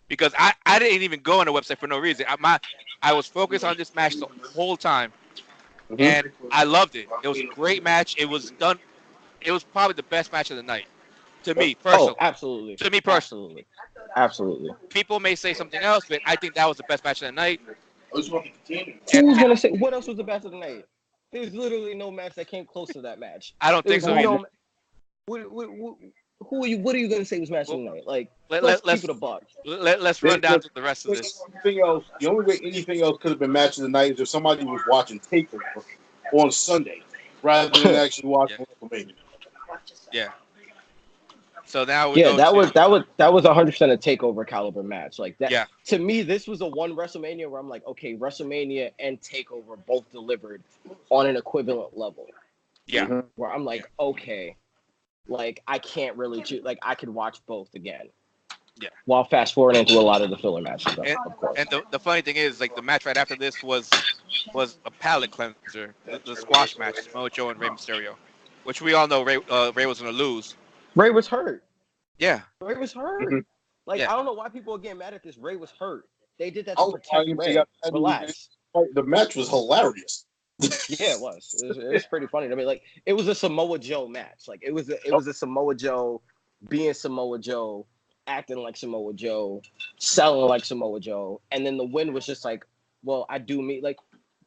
because I didn't even go on the website for no reason. I was focused on this match the whole time, Mhm. and I loved it. It was a great match. It was done. It was probably the best match of the night to me Oh, personally. absolutely. To me personally, Absolutely. Absolutely. people may say something else, but I think that was the best match of the night. Who's And gonna say what else was the best of the night? There's literally no match that came close to that match. I don't There think was so either. no. Who are you? What are you gonna say was match of Well, the night? Like, let, let's let, keep let's it a buck. let's run down to the rest of this. The only way anything else could have been match of the night is if somebody was watching Takeover on Sunday rather than actually Yeah, watching WrestleMania. yeah. So now we Yeah, go to that was 100% a takeover caliber match. Like that, yeah, to me, this was a one WrestleMania where I'm like, okay, WrestleMania and Takeover both delivered on an equivalent level. yeah. Mhm. Where I'm like, okay, like, I can't really choose. Like, I could watch both again. Yeah. While fast forwarding through a lot of the filler matches, And of course. and the funny thing is, like the match right after this was a palate cleanser. The squash match, Samoa Joe and Rey Mysterio, which we all know Rey was gonna lose. Ray was hurt. Yeah, Ray was hurt. Mhm. Like, yeah. I don't know why people are getting mad at this. Ray was hurt. They did that I to don't know why protect anybody Ray. got mad at me, man. Relax. The match was hilarious. Yeah, it was. It was pretty funny to me. Like, it was a Samoa Joe match. Like, it was a Samoa Joe being Samoa Joe, acting like Samoa Joe, selling like Samoa Joe, and then the win was just like, well, I do me like.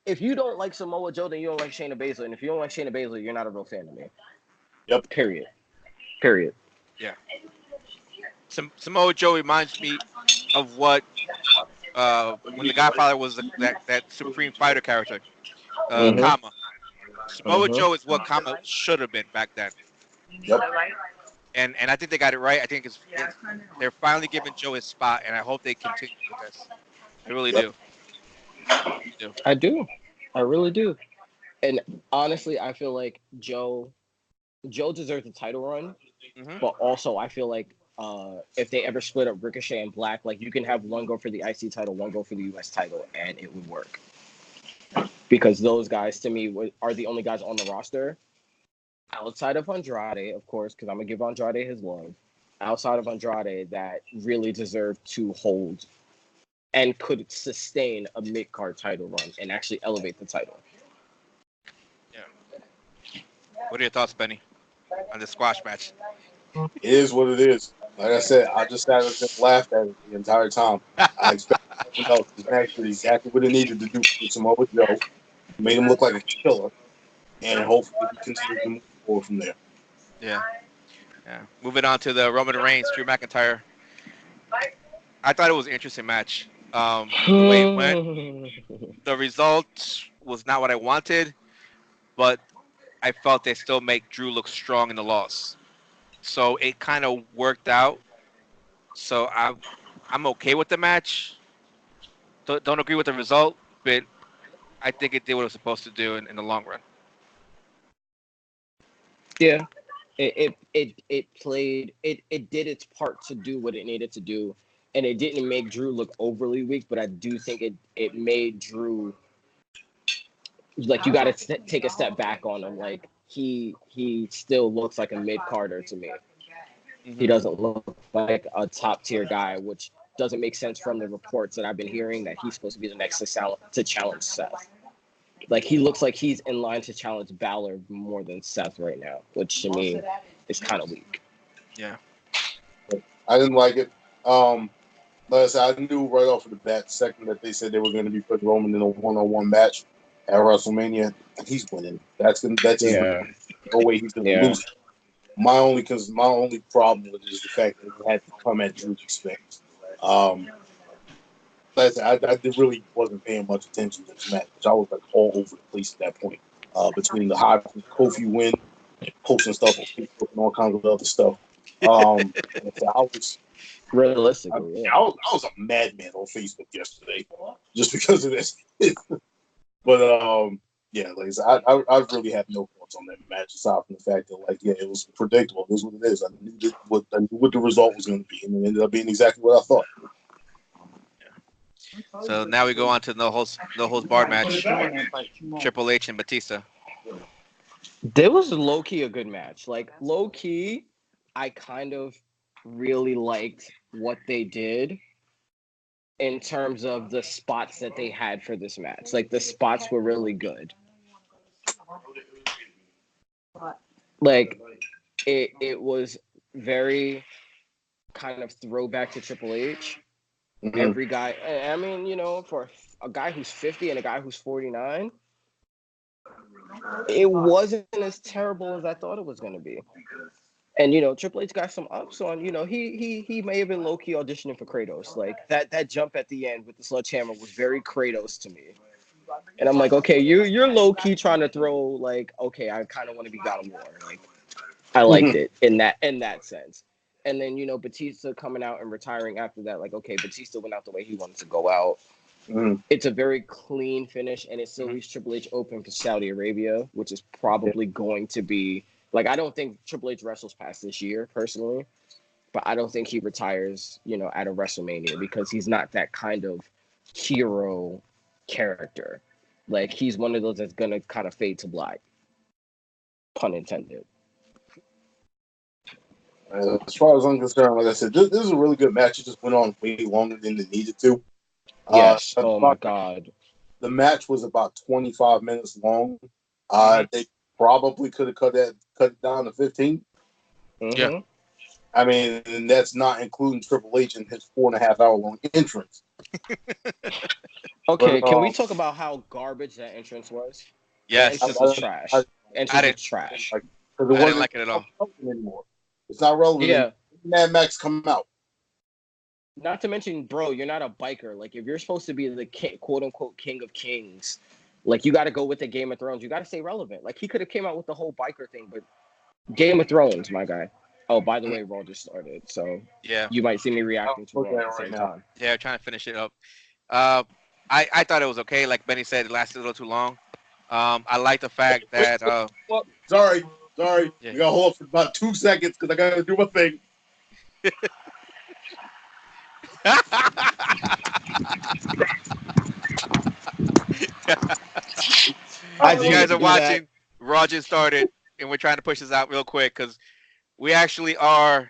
If you don't like Samoa Joe, then you don't like Shayna Baszler, and if you don't like Shayna Baszler, you're not a real fan of me. Yep. Period. Yeah. Samoa Joe reminds me of what when the Godfather was that supreme fighter character, Mhm. Kama. Samoa Mhm. Joe is what Kama should have been back then. Yep. And I think they got it right. I think they're finally giving Joe his spot, and I hope they continue with this. I really Yep. do. I do. I really do. And honestly, I feel like Joe deserves a title run, Hmm. but also I feel like if they ever split up Ricochet and Black, like, you can have one go for the IC title, one go for the US title, and it would work. Because those guys, to me, are the only guys on the roster. outside of Andrade, of course, because I'm gonna give Andrade his love. Outside of Andrade, that really deserved to hold and could sustain a mid card title run and actually elevate the title. Yeah. What are your thoughts, Benny, on the squash match? It is what it is. Like I said, I just sat up and laughed at it the entire time. I expected nothing else. This match did exactly what it needed to do for Samoa Joe. Made him look like a killer, and hopefully he continues to move forward from there. Yeah. Yeah. Moving on to the Roman Reigns, Drew McIntyre. I thought it was an interesting match. The way it went, the result was not what I wanted, but I felt they still make Drew look strong in the loss. So it kind of worked out. So I'm okay with the match. Don't agree with the result, but I think it did what it was supposed to do in the long run. Yeah, it played it did its part to do what it needed to do, and it didn't make Drew look overly weak, but I do think it made Drew like you got to take a step back on him. Like he still looks like a mid carder to me. Mm-hmm. He doesn't look like a top tier guy, which doesn't make sense from the reports that I've been hearing that he's supposed to be the next to challenge Seth. Like he looks like he's in line to challenge Balor more than Seth right now, which to me is kind of weak. Yeah. I didn't like it. Like I said, I knew right off of the bat, second that they said they were going to be putting Roman in a one-on-one match at WrestleMania, and he's winning. That's Yeah. no way he's going to lose. My only problem with it is the fact that he had to come at Drew's expense. Like I said, I really wasn't paying much attention to this match, which I was like all over the place at that point. Between the high Kofi win, posting stuff on Facebook and all kinds of other stuff. I was Realistically, yeah. I was a madman on Facebook yesterday just because of this. But yeah, like I said, I really have no thoughts on that match aside from the fact that like it was predictable. It is what it is. I knew what the result was going to be, and it ended up being exactly what I thought. So now we go on to the no holds barred match. Triple H and Batista. There was low key a good match. Like low key, I kind of really liked what they did in terms of the spots that they had for this match. Like the spots were really good. Like it was very kind of throwback to Triple H. Mm-hmm. Every guy, I mean, for a guy who's 50 and a guy who's 49, it wasn't as terrible as I thought it was going to be. And Triple H got some ups on. He may have been low key auditioning for Kratos. Like that jump at the end with the sledgehammer was very Kratos to me. And I'm like, okay, you're low key trying to throw like, okay, I kind of want to be God of War. Like, I liked it in that sense. And then Batista coming out and retiring after that. Like, okay, Batista went out the way he wanted to go out. Mm-hmm. It's a very clean finish, and it still leaves Triple H open for Saudi Arabia, which is probably going to be like, I don't think Triple H wrestles past this year personally, but I don't think he retires, at a WrestleMania because he's not that kind of hero character. Like he's one of those that's gonna kind of fade to black. Pun intended. As far as I'm concerned, like I said, this is a really good match. It just went on way longer than it needed to. Yes. Oh my God. The match was about 25 minutes long. They probably could have cut it down to 15. Mm-hmm. Yeah. I mean, and that's not including Triple H and his 4.5 hour long entrance. Okay, But, can we talk about how garbage that entrance was? Yes. That entrance was trash. Entrance was trash. I didn't like it at all. Anymore. It's not relevant. Yeah. Mad Max come out. Not to mention, bro, you're not a biker. Like, if you're supposed to be the quote unquote king of kings, like you got to go with the Game of Thrones. You got to stay relevant. Like he could have came out with the whole biker thing, but Game of Thrones, my guy. Oh, by the way, Raw just started, so Yeah. you might see me reacting to Raw at the same time. Yeah, trying to finish it up. I thought it was okay. Like Benny said, it lasted a little too long. I like the fact that. Sorry. Yeah. You got to hold up for about 2 seconds because I got to do my thing. As you guys are watching, Raw just started. and we're trying to push this out real quick because we actually are.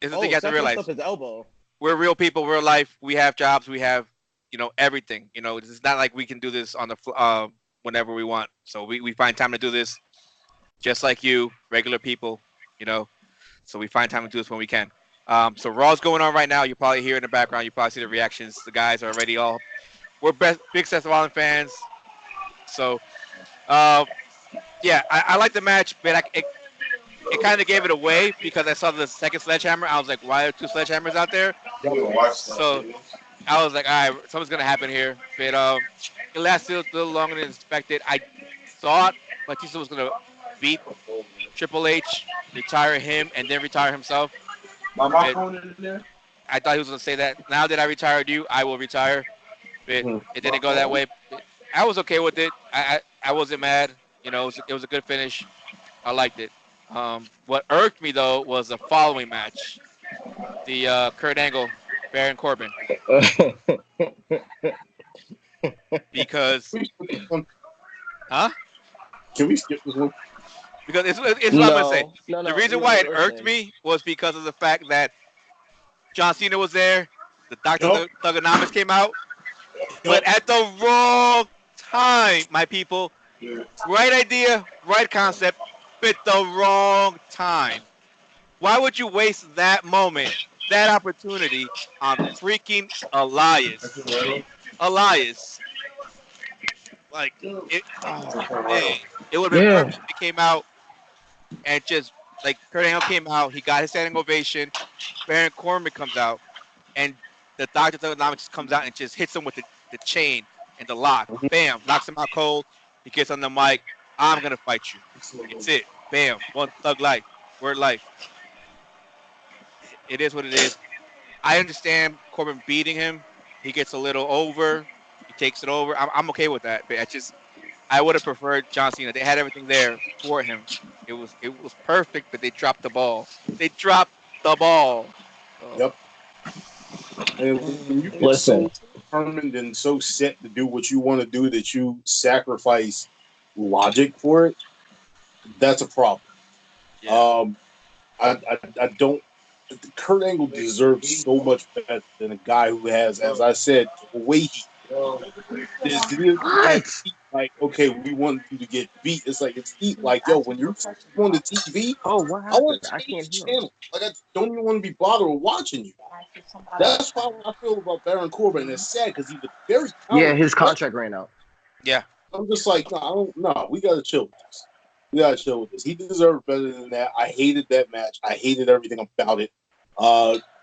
This is the thing you have to Seth realize. messed up his elbow. We're real people, real life. We have jobs. We have, everything. It's not like we can do this on the whenever we want. So we find time to do this, just like you, regular people. So we find time to do this when we can. So Raw's going on right now. You probably hear in the background. You probably see the reactions. The guys are already all. We're big Seth Rollins fans. So, yeah, I like the match, but it kind of gave it away because I saw the second sledgehammer. I was like, why are two sledgehammers out there? So I was like, all right, something's gonna happen here. But it lasted a little longer than expected. I thought Batista was gonna beat Triple H, retire him, and then retire himself. My phone in there. I thought he was gonna say that. Now that I retired you, I will retire. But it didn't go that way. I was okay with it. I wasn't mad. It was a good finish. I liked it. What irked me though was the following match, the Kurt Angle, Baron Corbin, because huh? Can we skip this one? Because it's what I'm gonna say. No, The reason why it irked me was because of the fact that John Cena was there, the Dr. Thugonomics came out, but at the wrong time, my people. Right idea, right concept, but the wrong time. Why would you waste that moment, that opportunity on freaking Elias? Elias. Like, it would have been perfect if he came out and just, like, Kurt Angle came out, he got his standing ovation, Baron Corbin comes out, and the Dr. Thugonomics comes out and just hits him with the chain and the lock. Bam, knocks him out cold. He gets on the mic. I'm going to fight you. It's it. Bam. One thug life. Word life. It is what it is. I understand Corbin beating him. He gets a little over. He takes it over. I'm okay with that. But I would have preferred John Cena. They had everything there for him. It was perfect, but they dropped the ball. They dropped the ball. Yep. And when you get so determined and so set to do what you want to do that you sacrifice logic for it, that's a problem. Yeah. I don't. Kurt Angle deserves so much better than a guy who has, as I said, the way he is. Like, okay, we want you to get beat. It's like like, yo, when you're on the TV, what I want happened? I to change can't the hear. channel. Like, I don't even want to be bothered with watching you. That's how I feel about Baron Corbin. And it's sad because he's a very talented his contract ran out. Yeah. I'm just like, no, we gotta chill with this. We gotta chill with this. He deserved better than that. I hated that match. I hated everything about it.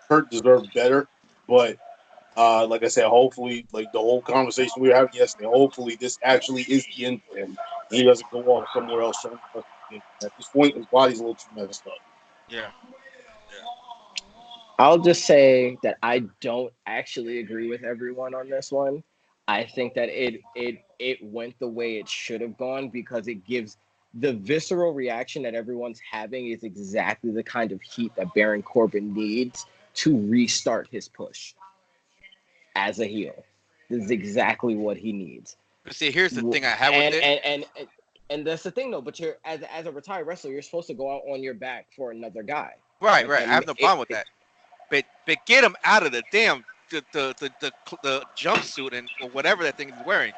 Kurt deserved better, but like I said, hopefully, like the whole conversation we were having yesterday, hopefully this actually is the end for him. He doesn't go off somewhere else. At this point, his body's a little too messed up. Yeah. I'll just say that I don't actually agree with everyone on this one. I think that it went the way it should have gone because it gives the visceral reaction that everyone's having is exactly the kind of heat that Baron Corbin needs to restart his push as a heel. This is exactly what he needs. But see, here's the thing I have with it. And that's the thing though, but you're as a retired wrestler, you're supposed to go out on your back for another guy. Right. I have no problem with that. But get him out of the damn the jumpsuit and or whatever that thing is wearing.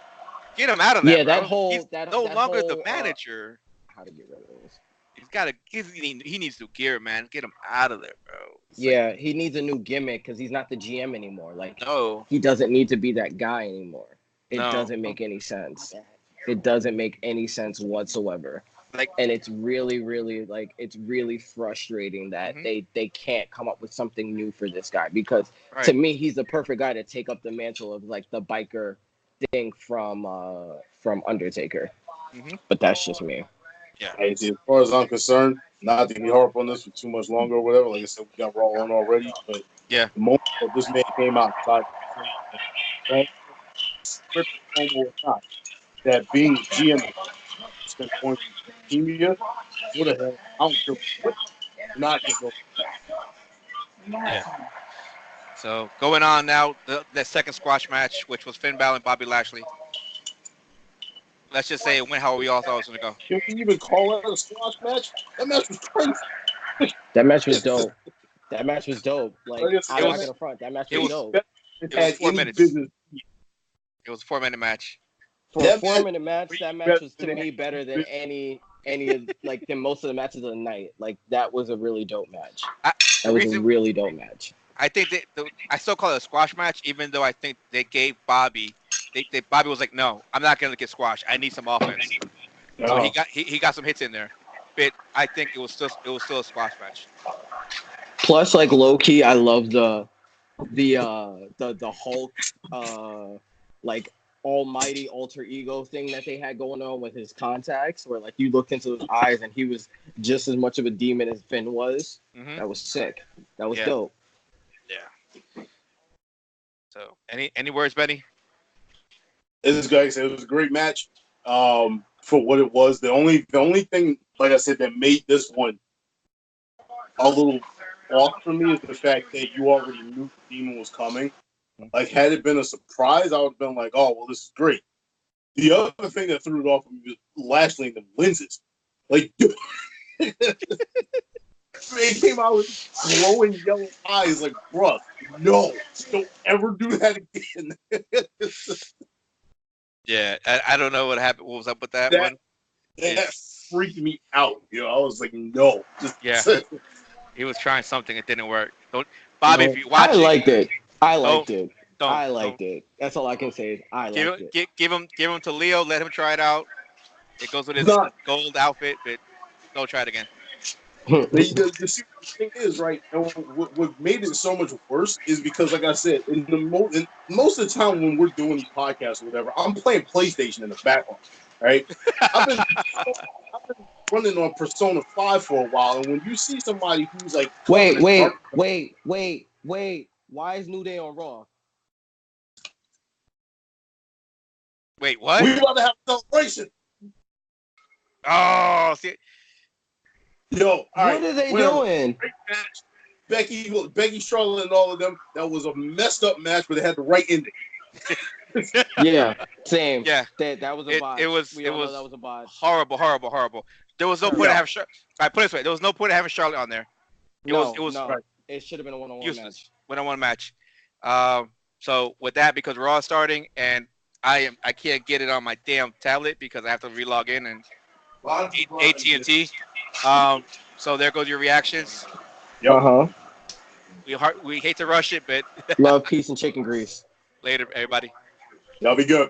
Get him out of that. Yeah, that bro. whole He's that no that longer whole, the manager. How to get rid of this? He's got to. He needs to gear, man. Get him out of there, bro. It's he needs a new gimmick because he's not the GM anymore. Like, no, he doesn't need to be that guy anymore. It doesn't make any sense. It doesn't make any sense whatsoever. Like, and it's really, really it's really frustrating that they can't come up with something new for this guy because to me he's the perfect guy to take up the mantle of like the biker thing from Undertaker. But that's just me. Yeah. As far as I'm concerned, not to be harp on this for too much longer or whatever. Like I said, we got Raw on already, but the moment that this man came out, that being the GM standpoint, media, what the hell? I don't care what. Not get no. Yeah. So going on now, the second squash match, which was Finn Balor and Bobby Lashley. let's just say it went how we all thought it was gonna go. Can we even call that a squash match? That match was crazy. That match was dope. That match was dope. Like, Like I said, I'm not gonna front. That match it was was- dope. It was had 4 any minutes. business. It was a 4-minute match. For That a 4-minute match, that match was to better me better than any of like than most of the matches of the night. Like, that was a really dope match. That was a really dope match. I think I still call it a squash match, even though I think they gave Bobby. Bobby was like, no, I'm not gonna get squashed. I need some offense. So he got some hits in there, but I think it was still a squash match. Plus, like, low key, I love the Hulk like almighty alter ego thing that they had going on with his contacts, where like you looked into his eyes and he was just as much of a demon as Finn was. Mm-hmm. That was sick. That was Yeah. dope. Yeah. So any words, Benny? This guy said it was a great match. For what it was, the only thing, like I said, that made this one a little off for me is the fact that you already knew the demon was coming. Like, had it been a surprise, I would have been like, "Oh, well, this is great." The other thing that threw it off me was Lashley and the lenses. Like, they came out with glowing yellow eyes. Like, bruh, no, don't ever do that again. Yeah, I don't know what happened. What was up with that one? That freaked me out. You know, I was like, no. Yeah. He was trying something. It didn't work. Bobby, if you watch I liked it. I liked don't- it. I liked it. That's all I can say. I liked it. give him to Leo. Let him try it out. It goes with his Not- gold outfit, but don't try it again. The thing is, right, and what made it so much worse is because, like I said, most of the time when we're doing these podcasts or whatever, I'm playing PlayStation in the background, right? I've been running on Persona 5 for a while, and when you see somebody who's like... Wait. Why is New Day on Raw? Wait, what? We're about to have a celebration. Oh, see, Yo, all right, What are they whatever. doing? Great match. Becky, Charlotte, and all of them. That was a messed up match, but it had the right ending. Yeah, same. Yeah. That was a botch. It was That was a botch. horrible. There was no point in having Charlotte. I put it this way: there was no point in having Charlotte on there. It was no. It should have been a one-on-one useless. match. One-on-one match. So with that, because we're all starting, and I can't get it on my damn tablet because I have to relog in and AT&T. So there goes your reactions. Yep. We hate to rush it, but Love, peace, and chicken grease. later, everybody. Y'all be good.